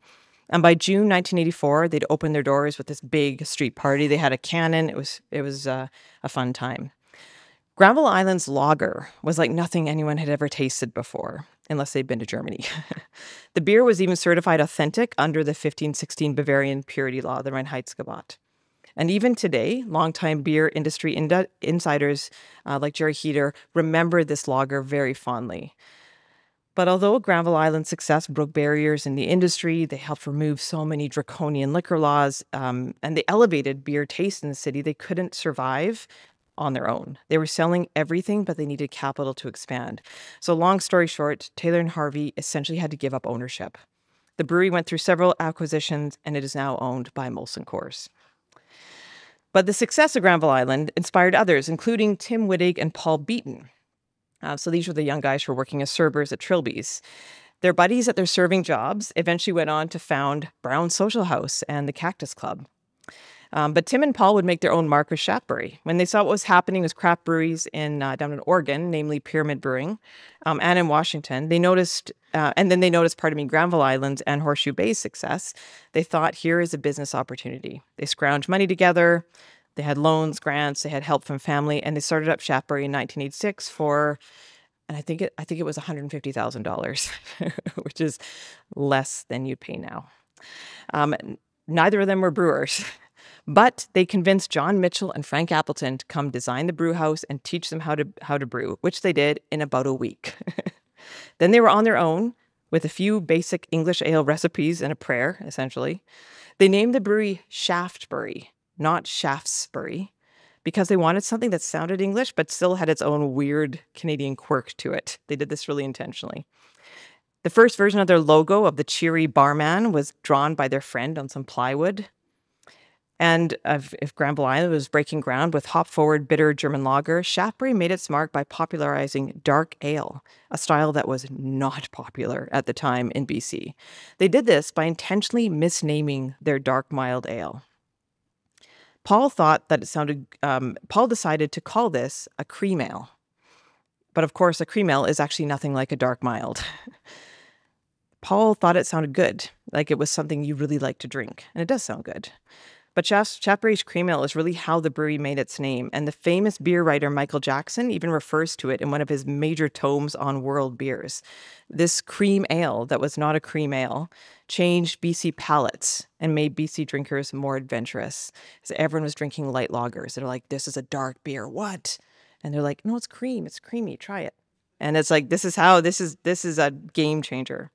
And by June 1984, they'd opened their doors with this big street party. They had a cannon. It was a fun time. Granville Island's lager was like nothing anyone had ever tasted before, unless they'd been to Germany. The beer was even certified authentic under the 1516 Bavarian purity law, the Reinheitsgebot. And even today, longtime beer industry insiders like Jerry Heater remember this lager very fondly. But although Granville Island's success broke barriers in the industry, they helped remove so many draconian liquor laws, and they elevated beer taste in the city, they couldn't survive on their own. They were selling everything, but they needed capital to expand. So long story short, Taylor and Harvey essentially had to give up ownership. The brewery went through several acquisitions, and it is now owned by Molson Coors. But the success of Granville Island inspired others, including Tim Wittig and Paul Beaton. So these were the young guys who were working as servers at Trilby's. Their buddies at their serving jobs eventually went on to found Brown Social House and the Cactus Club. But Tim and Paul would make their own mark with Shaftesbury. When they saw what was happening with craft breweries down in Oregon, namely Pyramid Brewing, and in Washington, they noticed, Granville Island's and Horseshoe Bay's success. They thought, here is a business opportunity. They scrounged money together. They had loans, grants, they had help from family, and they started up Shaftesbury in 1986 for, and I think it was $150,000, which is less than you'd pay now. Neither of them were brewers. But they convinced John Mitchell and Frank Appleton to come design the brew house and teach them how to brew, which they did in about a week. Then they were on their own with a few basic English ale recipes and a prayer, essentially. They named the brewery Shaftesbury, not Shaftesbury, because they wanted something that sounded English but still had its own weird Canadian quirk to it. They did this really intentionally. The first version of their logo of the cheery barman was drawn by their friend on some plywood. And if Granville Island was breaking ground with hop-forward bitter German lager, Shaftesbury made its mark by popularizing dark ale, a style that was not popular at the time in BC. They did this by intentionally misnaming their dark mild ale. Paul decided to call this a cream ale. But of course, a cream ale is actually nothing like a dark mild. Paul thought it sounded good, like it was something you really like to drink, and it does sound good. But Shaftesbury's cream ale is really how the brewery made its name, and the famous beer writer Michael Jackson even refers to it in one of his major tomes on world beers. This cream ale that was not a cream ale changed BC palates and made BC drinkers more adventurous. So everyone was drinking light lagers. They're like, this is a dark beer, what? And they're like, no, it's cream, it's creamy, try it. And it's like, this is a game changer.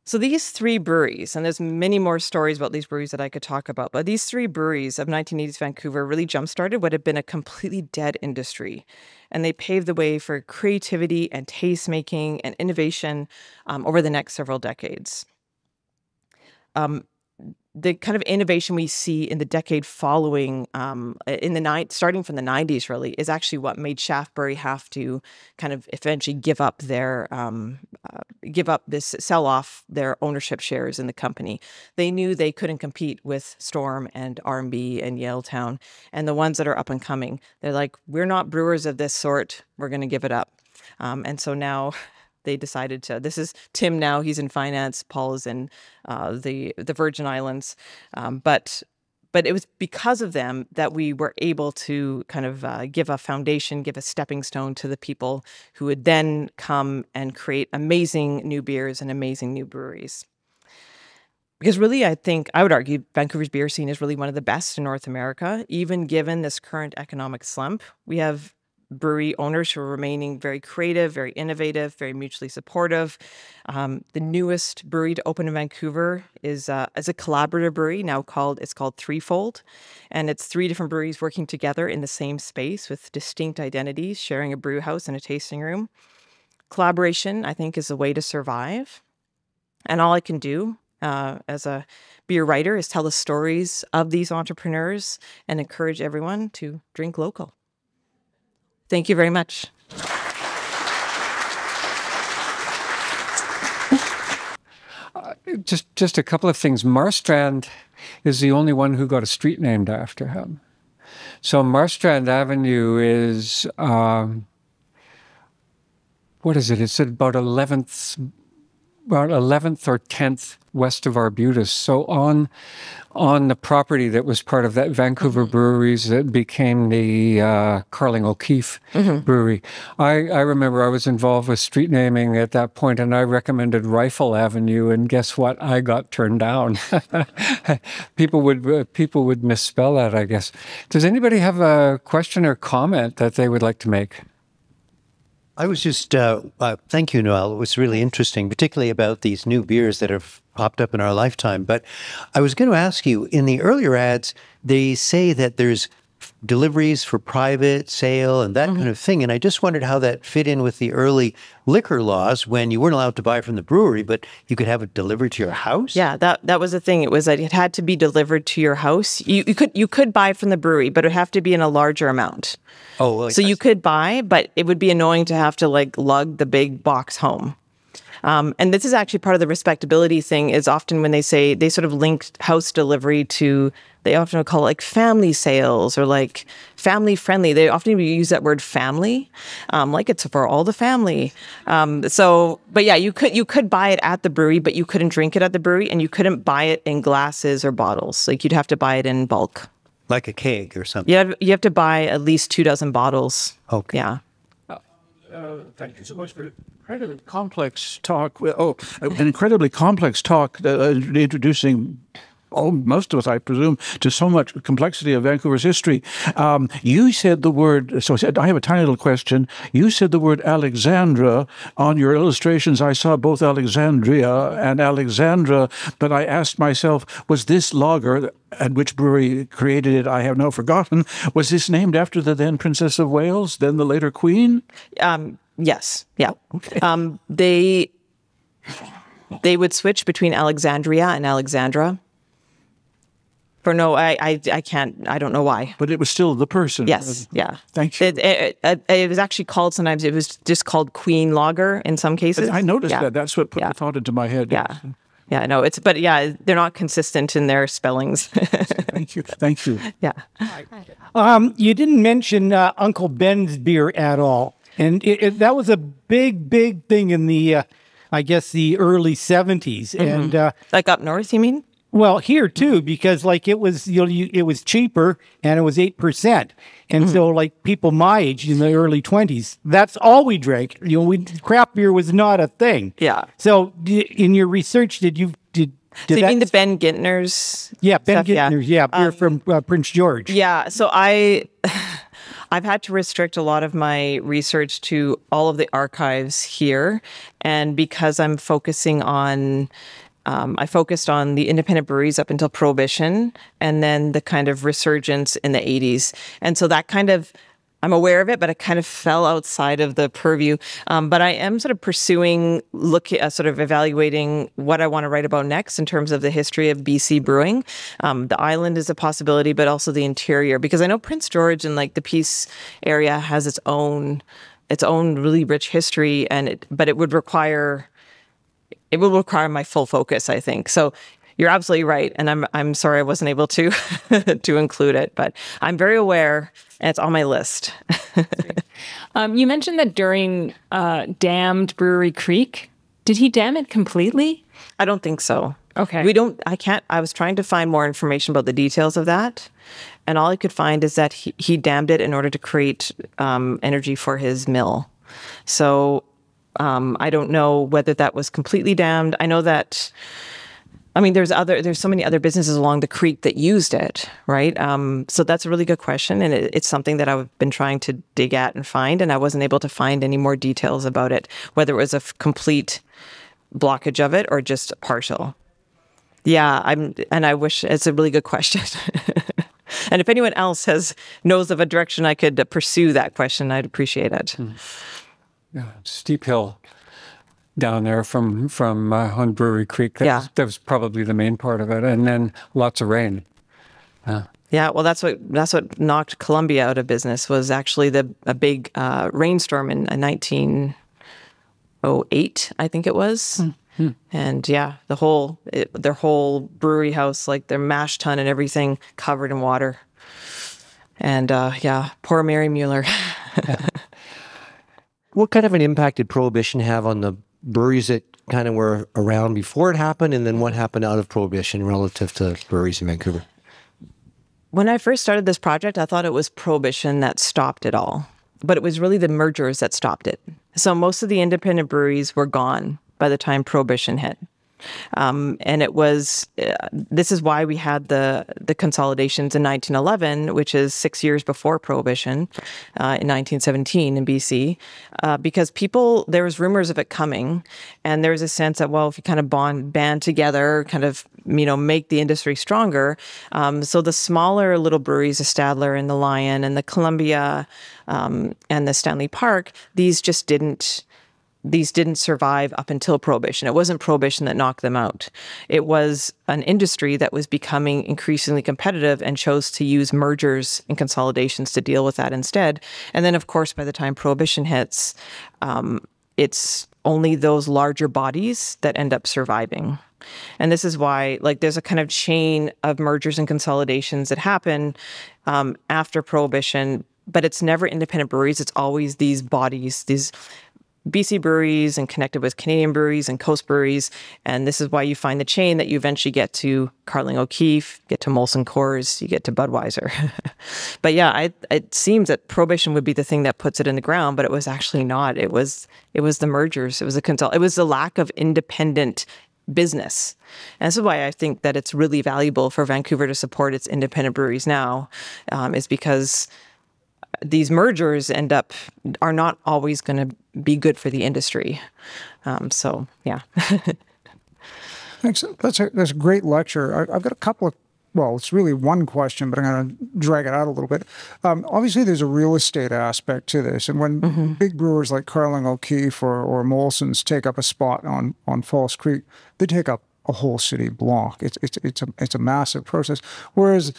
So these 3 breweries, and there's many more stories about these breweries that I could talk about, but these 3 breweries of 1980s Vancouver really jump-started what had been a completely dead industry. And they paved the way for creativity and taste-making and innovation over the next several decades. The kind of innovation we see in the decade following, starting from the 90s really, is actually what made Shaftesbury have to kind of eventually sell off their ownership shares in the company. They knew they couldn't compete with Storm and R&B and Yaletown and the ones that are up and coming. They're like, we're not brewers of this sort. We're going to give it up. And so now they decided to, this is Tim now, he's in finance, Paul is in the Virgin Islands. But it was because of them that we were able to kind of give a foundation, give a stepping stone to the people who would then come and create amazing new beers and amazing new breweries. Because really, I think I would argue Vancouver's beer scene is really one of the best in North America, even given this current economic slump. We have brewery owners who are remaining very creative, very innovative, very mutually supportive. The newest brewery to open in Vancouver is a collaborative brewery it's called Threefold, and it's 3 different breweries working together in the same space with distinct identities, sharing a brew house and a tasting room. Collaboration, I think, is the way to survive, and all I can do as a beer writer is tell the stories of these entrepreneurs and encourage everyone to drink local. Thank you very much. Just a couple of things. Marstrand is the only one who got a street named after him. So Marstrand Avenue is, what is it? It's at about 11th or 10th west of Arbutus. So on the property that was part of that Vancouver Breweries that became the Carling O'Keefe Brewery. I remember I was involved with street naming at that point, and I recommended Rifle Avenue, and guess what? I got turned down. People would misspell that, I guess. Does anybody have a question or comment that they would like to make? I was just, thank you, Noelle. It was really interesting, particularly about these new beers that have popped up in our lifetime. But I was going to ask you, in the earlier ads, they say that there's deliveries for private sale and that kind of thing. And I just wondered how that fit in with the early liquor laws when you weren't allowed to buy from the brewery, but you could have it delivered to your house. Yeah, that was the thing. It was that it had to be delivered to your house. You could buy from the brewery, but it would have to be in a larger amount. Oh, well, so you could buy, but it would be annoying to have to lug the big box home. And this is actually part of the respectability thing is often when they say they sort of link house delivery to, they often call it family sales or family friendly. They often use that word family, like it's for all the family. But yeah, you could buy it at the brewery, but you couldn't drink it at the brewery and you couldn't buy it in glasses or bottles. You'd have to buy it in bulk. Like a keg or something. You have to buy at least 24 bottles. Okay. Yeah. Thank you so much for incredibly complex talk. An incredibly complex talk introducing most of us, I presume, to so much complexity of Vancouver's history. You said the word, so I have a tiny little question. You said the word Alexandra. On your illustrations, I saw both Alexandria and Alexandra, but I asked myself, was this lager, and which brewery created it, I have now forgotten, was this named after the then Princess of Wales, then the later Queen? Yes. Yeah. Okay. They would switch between Alexandria and Alexandra. I can't, I don't know why. But it was still the person. Yes, yeah. Thank you. It was actually called, sometimes it was just called Queen Lager in some cases. I noticed that. That's what put the thought into my head. Yeah. Yeah, no, they're not consistent in their spellings. Thank you. Thank you. Yeah. You didn't mention Uncle Ben's beer at all. And that was a big, big thing in the, I guess, the early 70s. And up north, you mean? Well, here too, because it was it was cheaper and it was 8%, and so people my age in the early 20s, that's all we drank. Craft beer was not a thing. Yeah. So in your research, did you mean the Ben Gintner's? Yeah, Ben Gintner's. Yeah, beer from Prince George. Yeah. So I've had to restrict a lot of my research to all of the archives here, and because I'm focusing on. I focused on the independent breweries up until Prohibition and then the kind of resurgence in the 80s. And so that I'm aware of it, but it kind of fell outside of the purview. But I am sort of pursuing, sort of evaluating what I want to write about next in terms of the history of BC brewing. The island is a possibility, but also the interior, because I know Prince George and the Peace area has its own really rich history, but it would require my full focus, I think. So you're absolutely right, and I'm sorry I wasn't able to to include it, but I'm very aware, and it's on my list. You mentioned that during dammed Brewery Creek, did he dam it completely? I don't think so. Okay. I was trying to find more information about the details of that, and all I could find is that he dammed it in order to create energy for his mill. So I don't know whether that was completely dammed. I know that I mean, there's so many other businesses along the creek that used it, right? So that's a really good question, and it's something that I've been trying to dig at and find, and I wasn't able to find any more details about it, whether it was a complete blockage of it or just partial. Yeah, I wish it's a really good question. And if anyone else knows of a direction I could pursue that question, I'd appreciate it. Yeah, steep hill down there from on Brewery Creek. That was probably the main part of it, and then lots of rain. Yeah, well, that's what knocked Columbia out of business, was actually a big rainstorm in 1908, I think it was. And yeah, their whole brewery house, like their mash tun and everything, covered in water. And poor Mary Mueller. What kind of an impact did Prohibition have on the breweries that kind of were around before it happened, and then what happened out of Prohibition relative to breweries in Vancouver? When I first started this project, I thought it was Prohibition that stopped it all, but it was really the mergers that stopped it. So most of the independent breweries were gone by the time Prohibition hit. And it was, this is why we had the consolidations in 1911, which is 6 years before Prohibition, in 1917 in BC, because there was rumors of it coming, and there was a sense that, well, if you kind of band together, kind of, make the industry stronger. So the smaller little breweries, the Stadler and the Lion and the Columbia, and the Stanley Park, these didn't survive up until Prohibition. It wasn't Prohibition that knocked them out. It was an industry that was becoming increasingly competitive and chose to use mergers and consolidations to deal with that instead. And then, of course, by the time Prohibition hits, it's only those larger bodies that end up surviving. And this is why, there's a kind of chain of mergers and consolidations that happen after Prohibition, but it's never independent breweries. It's always these bodies, these BC breweries and connected with Canadian breweries and coast breweries. And this is why you find the chain that you eventually get to Carling O'Keefe, get to Molson Coors, you get to Budweiser. But yeah, it seems that Prohibition would be the thing that puts it in the ground, but it was actually not. It was the mergers. It was the lack of independent business. And this is why I think that it's really valuable for Vancouver to support its independent breweries now, is because these mergers are not always going to be good for the industry. So, yeah. Thanks. That's a great lecture. I've got a couple of, it's really one question, but I'm going to drag it out a little bit. Obviously, there's a real estate aspect to this. And when big brewers like Carling O'Keefe or Molson's take up a spot on False Creek, they take up a whole city block. It's a massive process. Whereas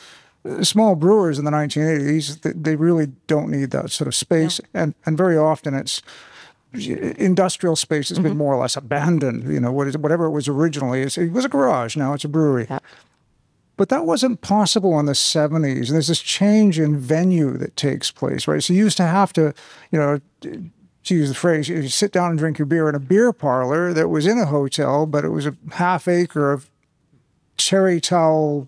small brewers in the 1980s, they really don't need that sort of space. Yeah. And very often it's industrial space has been more or less abandoned. Whatever it was originally, it was a garage. Now it's a brewery. Yeah. But that wasn't possible in the 70s. And there's this change in venue that takes place, right? So you used to have to, to use the phrase, you sit down and drink your beer in a beer parlor that was in a hotel, but it was a half acre of cherry towel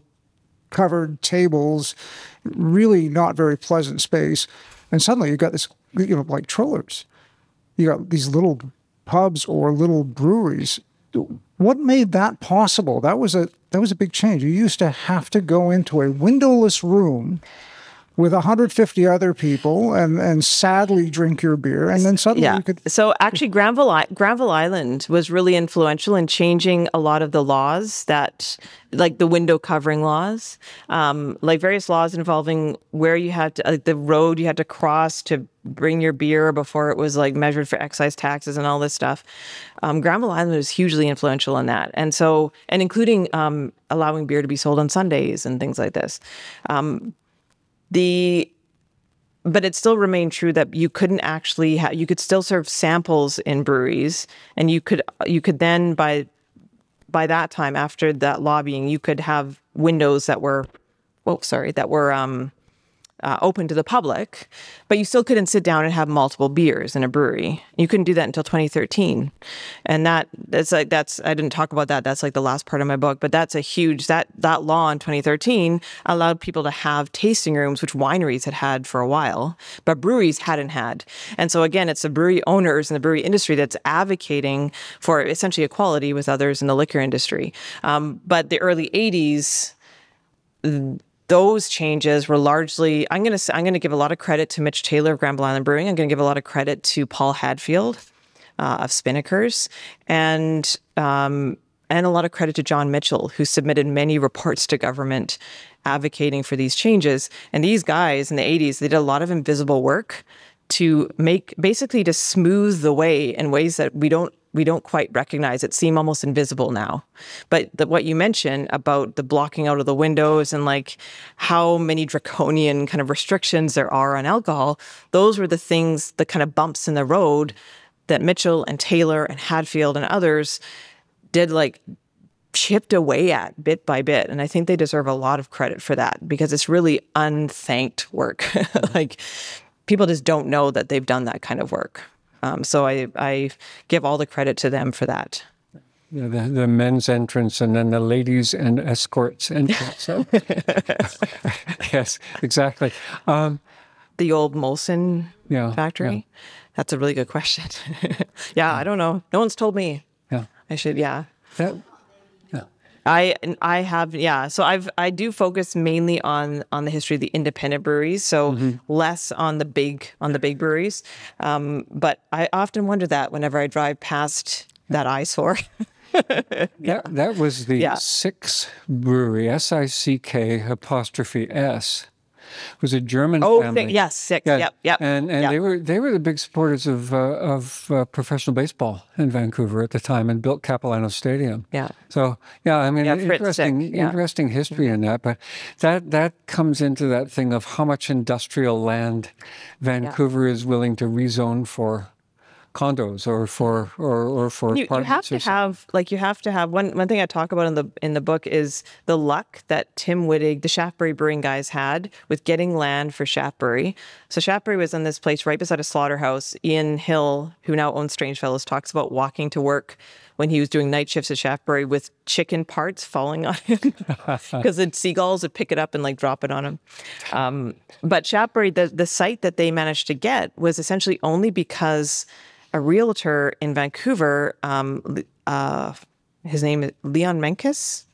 covered tables, really not very pleasant space. And suddenly you got this, like Trollers. You got these little pubs or little breweries. What made that possible? That was a big change. You used to have to go into a windowless room with 150 other people and sadly drink your beer, and then suddenly you could... So actually Granville Island was really influential in changing a lot of the laws that, like the window covering laws, like various laws involving where you had to, the road you had to cross to bring your beer before it was measured for excise taxes and all this stuff. Granville Island was hugely influential in that. And so, and including allowing beer to be sold on Sundays and things like this. But it still remained true that you couldn't actually you could still serve samples in breweries, and you could then by that time, after that lobbying, you could have windows that were open to the public, but you still couldn't sit down and have multiple beers in a brewery. You couldn't do that until 2013. And I didn't talk about that. That's like the last part of my book, but that's a huge, that law in 2013 allowed people to have tasting rooms, which wineries had for a while, but breweries hadn't had. And so again, it's the brewery owners and the brewery industry that's advocating for essentially equality with others in the liquor industry. But the early 80s, those changes were largely, I'm going to give a lot of credit to Mitch Taylor of Granville Island Brewing. I'm going to give a lot of credit to Paul Hadfield of Spinnakers, and a lot of credit to John Mitchell, who submitted many reports to government advocating for these changes. And these guys in the 80s, they did a lot of invisible work to basically to smooth the way in ways that we don't quite recognize. It seem almost invisible now. But what you mentioned about the blocking out of the windows and like how many draconian kind of restrictions there are on alcohol, those were the things, the kind of bumps in the road that Mitchell and Taylor and Hadfield and others did, like chipped away at bit by bit. And I think they deserve a lot of credit for that, because it's really unthanked work. Like people just don't know that they've done that kind of work. So I give all the credit to them for that. Yeah, the men's entrance and then the ladies and escorts entrance. Yes, exactly. The old Molson factory? Yeah. That's a really good question. Yeah, I don't know. No one's told me. Yeah. I should, yeah. That, I have, yeah. So I do focus mainly on the history of the independent breweries, so less on the big breweries. But I often wonder that whenever I drive past that eyesore. That was the Six Brewery, SICK''S. Was a German family. Yes, Six. Yeah. Yep. And they were the big supporters of professional baseball in Vancouver at the time, and built Capilano Stadium. Yeah. So I mean, interesting history in that. But that comes into that thing of how much industrial land Vancouver is willing to rezone for condos or for you have to have one thing I talk about in the book is the luck that Tim Wittig, the Shaftesbury Brewing guys, had with getting land for Shaftesbury. So Shaftesbury was in this place right beside a slaughterhouse. Ian Hill, who now owns Strange Fellows, talks about walking to work when he was doing night shifts at Shaftesbury with chicken parts falling on him because the seagulls would pick it up and like drop it on him. But Shaftesbury, the site that they managed to get was essentially only because a realtor in Vancouver, his name is Leon Menkes,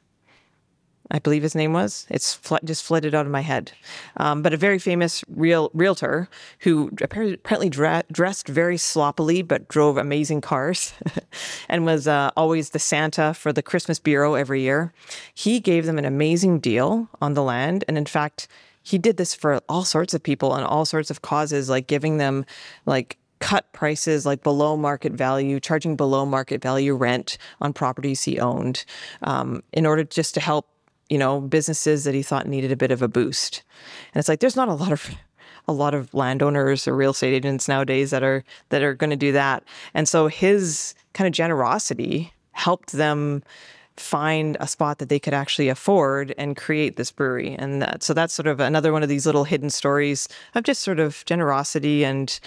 I believe his name was. It's just flitted out of my head. But a very famous realtor who apparently dressed very sloppily but drove amazing cars and was always the Santa for the Christmas Bureau every year. He gave them an amazing deal on the land. And in fact, he did this for all sorts of people and all sorts of causes, like giving them like cut prices like below market value, charging below market value rent on properties he owned, in order just to help, businesses that he thought needed a bit of a boost. And it's like there's not a lot of landowners or real estate agents nowadays that are going to do that. And so his kind of generosity helped them find a spot that they could actually afford and create this brewery. And so that's sort of another one of these little hidden stories of just sort of generosity and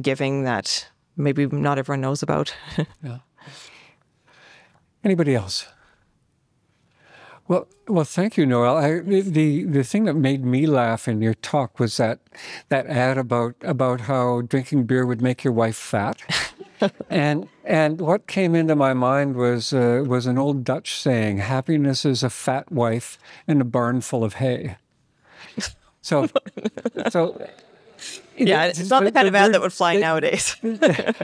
giving that maybe not everyone knows about. Yeah. Anybody else? Well, thank you, Noelle. The thing that made me laugh in your talk was that ad about how drinking beer would make your wife fat. And what came into my mind was an old Dutch saying, "Happiness is a fat wife in a barn full of hay." So yeah, it's not the kind of ad that would fly nowadays.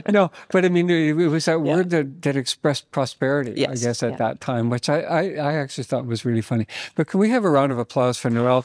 No, but I mean, it was that word that expressed prosperity, yes, I guess, at that time, which I actually thought was really funny. But can we have a round of applause for Noelle?